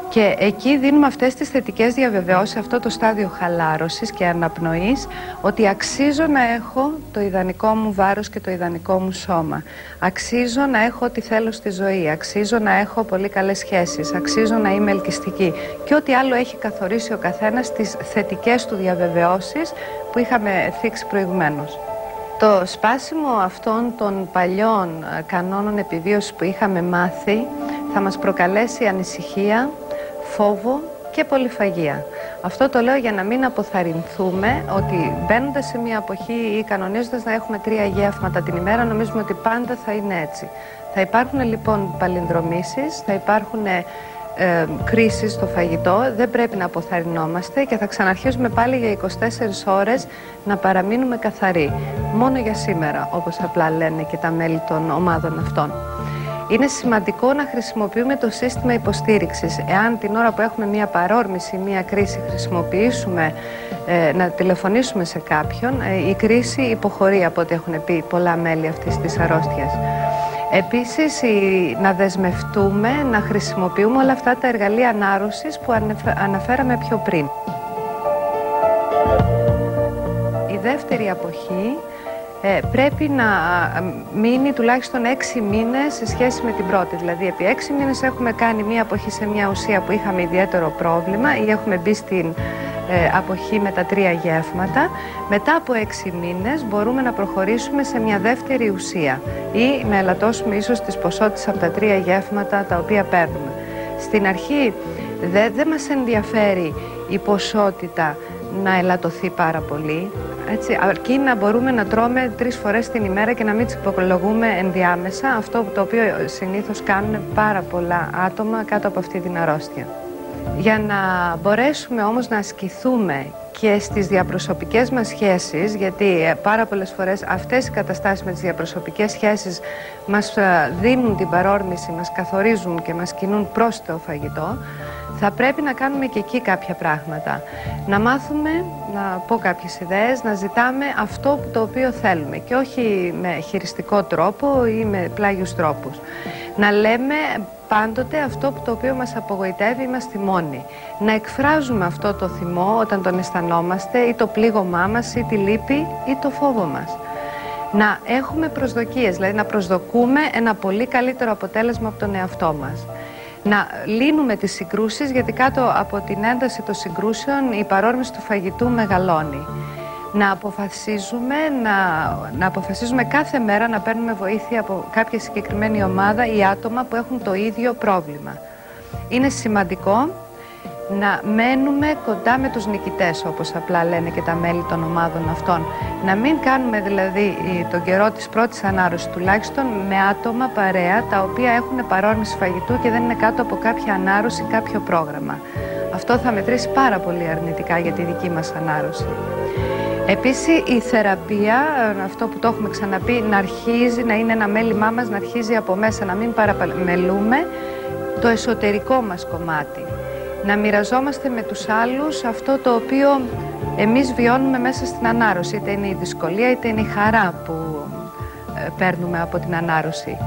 Και εκεί δίνουμε αυτές τις θετικές διαβεβαιώσεις, αυτό το στάδιο χαλάρωσης και αναπνοής, ότι αξίζω να έχω το ιδανικό μου βάρος και το ιδανικό μου σώμα. Αξίζω να έχω ό,τι θέλω στη ζωή, αξίζω να έχω πολύ καλές σχέσεις, αξίζω να είμαι ελκυστική και ό,τι άλλο έχει καθορίσει ο καθένας τις θετικές του διαβεβαιώσεις που είχαμε θίξει προηγουμένως. Το σπάσιμο αυτών των παλιών κανόνων επιβίωσης που είχαμε μάθει θα μας προκαλέσει ανησυχία, φόβο και πολυφαγία. Αυτό το λέω για να μην αποθαρρυνθούμε ότι μπαίνοντας σε μια εποχή ή κανονίζοντας να έχουμε 3 γεύματα την ημέρα, νομίζουμε ότι πάντα θα είναι έτσι. Θα υπάρχουν λοιπόν παλινδρομήσεις, θα υπάρχουν κρίσεις στο φαγητό, δεν πρέπει να αποθαρρυνόμαστε και θα ξαναρχίσουμε πάλι για 24 ώρες να παραμείνουμε καθαροί. Μόνο για σήμερα, όπως απλά λένε και τα μέλη των ομάδων αυτών. Είναι σημαντικό να χρησιμοποιούμε το σύστημα υποστήριξης. Εάν την ώρα που έχουμε μία παρόρμηση, μία κρίση χρησιμοποιήσουμε, να τηλεφωνήσουμε σε κάποιον, η κρίση υποχωρεί από ό,τι έχουν πει πολλά μέλη αυτής της αρρώστιας. Επίσης, να δεσμευτούμε, να χρησιμοποιούμε όλα αυτά τα εργαλεία ανάρρωσης που αναφέραμε πιο πριν. Η δεύτερη αποχή πρέπει να μείνει τουλάχιστον 6 μήνες σε σχέση με την πρώτη. Δηλαδή, επί 6 μήνες έχουμε κάνει μία αποχή σε μία ουσία που είχαμε ιδιαίτερο πρόβλημα ή έχουμε μπει στην αποχή με τα 3 γεύματα. Μετά από 6 μήνες μπορούμε να προχωρήσουμε σε μια δεύτερη ουσία ή να ελαττώσουμε ίσως τις ποσότητες από τα 3 γεύματα τα οποία παίρνουμε. Στην αρχή δεν μας ενδιαφέρει η ποσότητα να ελαττωθεί πάρα πολύ, έτσι, αρκεί να μπορούμε να τρώμε 3 φορές την ημέρα και να μην τις υπολογούμε ενδιάμεσα, αυτό το οποίο συνήθως κάνουν πάρα πολλά άτομα κάτω από αυτή την αρρώστια. Για να μπορέσουμε όμως να ασκηθούμε και στις διαπροσωπικές μας σχέσεις, γιατί πάρα πολλές φορές αυτές οι καταστάσεις με τις διαπροσωπικές σχέσεις μας δίνουν την παρόρμηση, μας καθορίζουν και μας κινούν προς το φαγητό, θα πρέπει να κάνουμε και εκεί κάποια πράγματα. Να μάθουμε, να πω κάποιες ιδέες, να ζητάμε αυτό το οποίο θέλουμε και όχι με χειριστικό τρόπο ή με πλάγιους τρόπους. Να λέμε πάντοτε αυτό το οποίο μας απογοητεύει, είμαστε μόνοι. Να εκφράζουμε αυτό το θυμό όταν τον αισθανόμαστε ή το πλήγωμά μας ή τη λύπη ή το φόβο μας. Να έχουμε προσδοκίες, δηλαδή να προσδοκούμε ένα πολύ καλύτερο αποτέλεσμα από τον εαυτό μας. Να λύνουμε τις συγκρούσεις, γιατί κάτω από την ένταση των συγκρούσεων η παρόρμηση του φαγητού μεγαλώνει. Να αποφασίζουμε κάθε μέρα να παίρνουμε βοήθεια από κάποια συγκεκριμένη ομάδα ή άτομα που έχουν το ίδιο πρόβλημα. Είναι σημαντικό να μένουμε κοντά με τους νικητές, όπως απλά λένε και τα μέλη των ομάδων αυτών. Να μην κάνουμε δηλαδή τον καιρό της πρώτης ανάρρωσης τουλάχιστον με άτομα παρέα τα οποία έχουν παρόρμηση φαγητού και δεν είναι κάτω από κάποια ανάρρωση, κάποιο πρόγραμμα. Αυτό θα μετρήσει πάρα πολύ αρνητικά για τη δική μας ανάρρωση. Επίσης η θεραπεία, αυτό που το έχουμε ξαναπεί, να αρχίζει να είναι ένα μέλημά μας, να αρχίζει από μέσα, να μην παραμελούμε το εσωτερικό μας κομμάτι. Να μοιραζόμαστε με τους άλλους αυτό το οποίο εμείς βιώνουμε μέσα στην ανάρρωση. Είτε είναι η δυσκολία είτε είναι η χαρά που παίρνουμε από την ανάρρωση.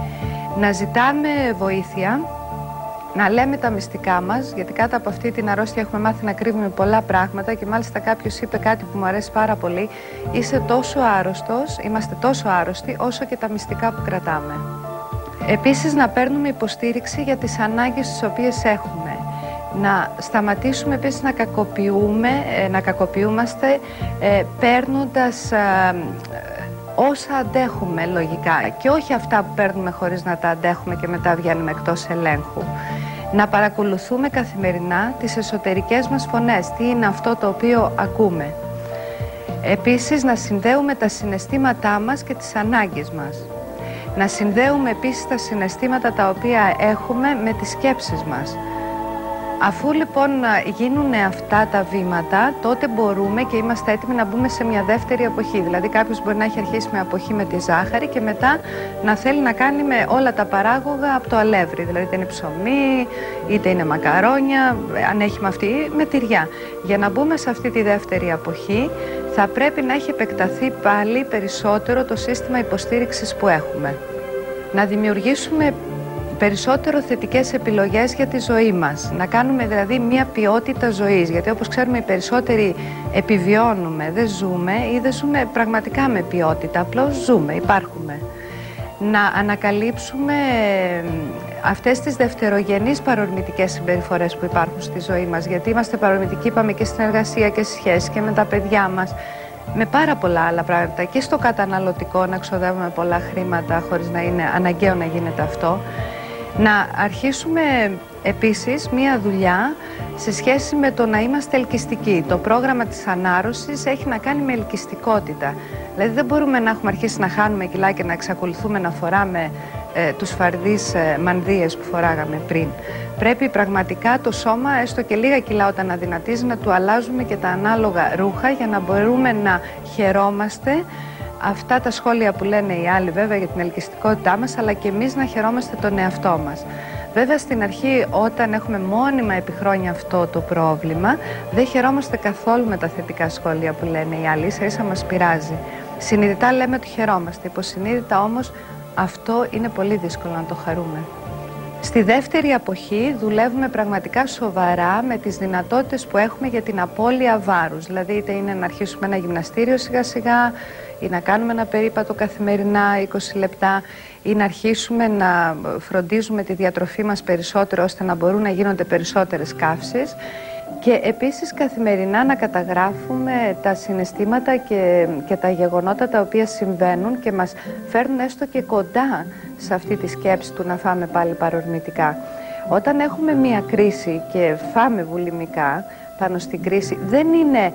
Να ζητάμε βοήθεια, να λέμε τα μυστικά μας, γιατί κάτω από αυτή την αρρώστια έχουμε μάθει να κρύβουμε πολλά πράγματα και μάλιστα κάποιος είπε κάτι που μου αρέσει πάρα πολύ. Είσαι τόσο άρρωστος, είμαστε τόσο άρρωστοι όσο και τα μυστικά που κρατάμε. Επίσης να παίρνουμε υποστήριξη για τις ανάγκες τις οποίες έχουμε. Να σταματήσουμε επίσης να κακοποιούμαστε παίρνοντας όσα αντέχουμε λογικά και όχι αυτά που παίρνουμε χωρίς να τα αντέχουμε και μετά βγαίνουμε εκτός ελέγχου. Να παρακολουθούμε καθημερινά τις εσωτερικές μας φωνές, τι είναι αυτό το οποίο ακούμε. Επίσης, να συνδέουμε τα συναισθήματά μας και τις ανάγκες μας. Να συνδέουμε επίσης τα συναισθήματα τα οποία έχουμε με τις σκέψεις μας. Αφού λοιπόν γίνουν αυτά τα βήματα, τότε μπορούμε και είμαστε έτοιμοι να μπούμε σε μια δεύτερη εποχή. Δηλαδή κάποιος μπορεί να έχει αρχίσει με αποχή με τη ζάχαρη και μετά να θέλει να κάνει με όλα τα παράγωγα από το αλεύρι. Δηλαδή είτε είναι ψωμί, είτε είναι μακαρόνια, αν έχει με αυτή, με τυριά. Για να μπούμε σε αυτή τη δεύτερη εποχή θα πρέπει να έχει επεκταθεί πάλι περισσότερο το σύστημα υποστήριξης που έχουμε. Να δημιουργήσουμε περισσότερο θετικές επιλογές για τη ζωή μας. Να κάνουμε δηλαδή μια ποιότητα ζωής. Γιατί όπως ξέρουμε οι περισσότεροι επιβιώνουμε, δεν ζούμε ή δεν ζούμε πραγματικά με ποιότητα. Απλώς ζούμε, υπάρχουμε. Να ανακαλύψουμε αυτές τις δευτερογενείς παρορμητικές συμπεριφορές που υπάρχουν στη ζωή μας. Γιατί είμαστε παρορμητικοί, είπαμε, και στην εργασία και στις σχέσεις και με τα παιδιά μας. Με πάρα πολλά άλλα πράγματα και στο καταναλωτικό, να ξοδεύουμε πολλά χρήματα χωρίς να είναι αναγκαίο να γίνεται αυτό. Να αρχίσουμε επίσης μία δουλειά σε σχέση με το να είμαστε ελκυστικοί. Το πρόγραμμα της ανάρρωσης έχει να κάνει με ελκυστικότητα. Δηλαδή δεν μπορούμε να έχουμε αρχίσει να χάνουμε κιλά και να εξακολουθούμε να φοράμε τους φαρδείς μανδύες που φοράγαμε πριν. Πρέπει πραγματικά το σώμα, έστω και λίγα κιλά όταν αδυνατίζει, να του αλλάζουμε και τα ανάλογα ρούχα για να μπορούμε να χαιρόμαστε. Αυτά τα σχόλια που λένε οι άλλοι βέβαια για την ελκυστικότητά μας, αλλά και εμείς να χαιρόμαστε τον εαυτό μας. Βέβαια στην αρχή, όταν έχουμε μόνιμα επί χρόνια αυτό το πρόβλημα, δεν χαιρόμαστε καθόλου με τα θετικά σχόλια που λένε οι άλλοι, ίσα μας πειράζει. Συνειδητά λέμε ότι χαιρόμαστε, υποσυνείδητα όμως αυτό είναι πολύ δύσκολο να το χαρούμε. Στη δεύτερη εποχή δουλεύουμε πραγματικά σοβαρά με τις δυνατότητες που έχουμε για την απώλεια βάρους. Δηλαδή είτε είναι να αρχίσουμε ένα γυμναστήριο σιγά σιγά ή να κάνουμε ένα περίπατο καθημερινά 20 λεπτά ή να αρχίσουμε να φροντίζουμε τη διατροφή μας περισσότερο ώστε να μπορούν να γίνονται περισσότερες καύσεις. Και επίσης καθημερινά να καταγράφουμε τα συναισθήματα και τα γεγονότα τα οποία συμβαίνουν και μας φέρνουν έστω και κοντά σε αυτή τη σκέψη του να φάμε πάλι παρορμητικά. Όταν έχουμε μία κρίση και φάμε βουλημικά πάνω στην κρίση, δεν είναι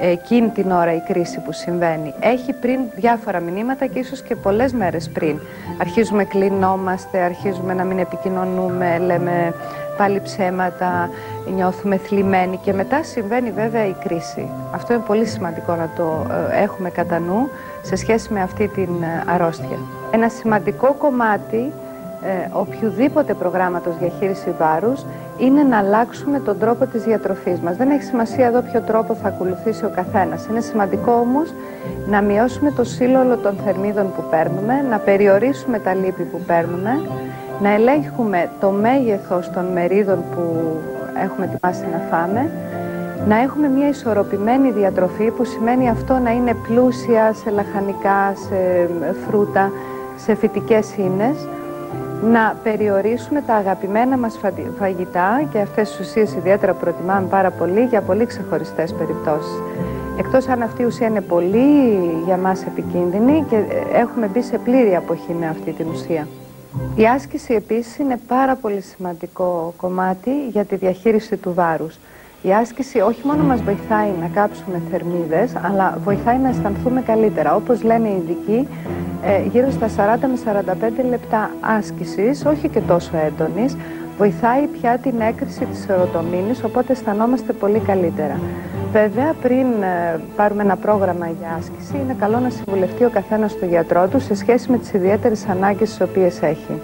εκείνη την ώρα η κρίση που συμβαίνει. Έχει πριν διάφορα μηνύματα και ίσως και πολλές μέρες πριν. Αρχίζουμε, κλεινόμαστε, αρχίζουμε να μην επικοινωνούμε, λέμε πάλι ψέματα, νιώθουμε θλιμμένοι και μετά συμβαίνει βέβαια η κρίση. Αυτό είναι πολύ σημαντικό να το έχουμε κατά νου σε σχέση με αυτή την αρρώστια. Ένα σημαντικό κομμάτι οποιοδήποτε προγράμματος διαχείριση βάρους είναι να αλλάξουμε τον τρόπο της διατροφής μας. Δεν έχει σημασία εδώ ποιο τρόπο θα ακολουθήσει ο καθένας. Είναι σημαντικό όμως να μειώσουμε το σύλλογο των θερμίδων που παίρνουμε, να περιορίσουμε τα λίπη που παίρνουμε, να ελέγχουμε το μέγεθος των μερίδων που έχουμε ετοιμάσει να φάμε, να έχουμε μια ισορροπημένη διατροφή που σημαίνει αυτό να είναι πλούσια σε λαχανικά, σε φρούτα, σε φυτικές ίνες, να περιορίσουμε τα αγαπημένα μας φαγητά και αυτές τις ουσίες ιδιαίτερα προτιμάμε πάρα πολύ για πολύ ξεχωριστές περιπτώσεις. Εκτός αν αυτή η ουσία είναι πολύ για μας επικίνδυνη και έχουμε μπει σε πλήρη αποχή με αυτή την ουσία. Η άσκηση επίσης είναι πάρα πολύ σημαντικό κομμάτι για τη διαχείριση του βάρους. Η άσκηση όχι μόνο μας βοηθάει να κάψουμε θερμίδες, αλλά βοηθάει να αισθανθούμε καλύτερα. Όπως λένε οι ειδικοί, γύρω στα 40 με 45 λεπτά άσκησης, όχι και τόσο έντονης, βοηθάει πια την έκρηση της σερωτομίνης, οπότε αισθανόμαστε πολύ καλύτερα. Βέβαια, πριν πάρουμε ένα πρόγραμμα για άσκηση, είναι καλό να συμβουλευτεί ο καθένας τον γιατρό του σε σχέση με τις ιδιαίτερες ανάγκες τις οποίες έχει.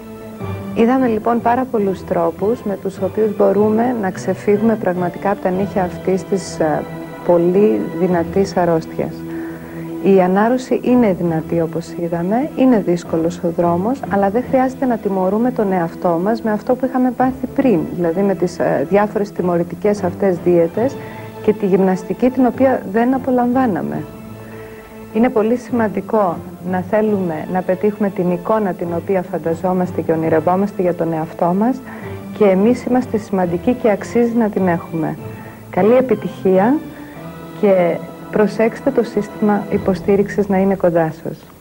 Είδαμε λοιπόν πάρα πολλούς τρόπους με τους οποίους μπορούμε να ξεφύγουμε πραγματικά από τα νύχια αυτής της πολύ δυνατής αρρώστιας. Η ανάρρωση είναι δυνατή όπως είδαμε, είναι δύσκολος ο δρόμος, αλλά δεν χρειάζεται να τιμωρούμε τον εαυτό μας με αυτό που είχαμε πάθει πριν, δηλαδή με τις διάφορες τιμωρητικές αυτές δίαιτες και τη γυμναστική την οποία δεν απολαμβάναμε. Είναι πολύ σημαντικό να θέλουμε να πετύχουμε την εικόνα την οποία φανταζόμαστε και ονειρευόμαστε για τον εαυτό μας και εμείς είμαστε σημαντικοί και αξίζει να την έχουμε. Καλή επιτυχία και προσέξτε το σύστημα υποστήριξης να είναι κοντά σας.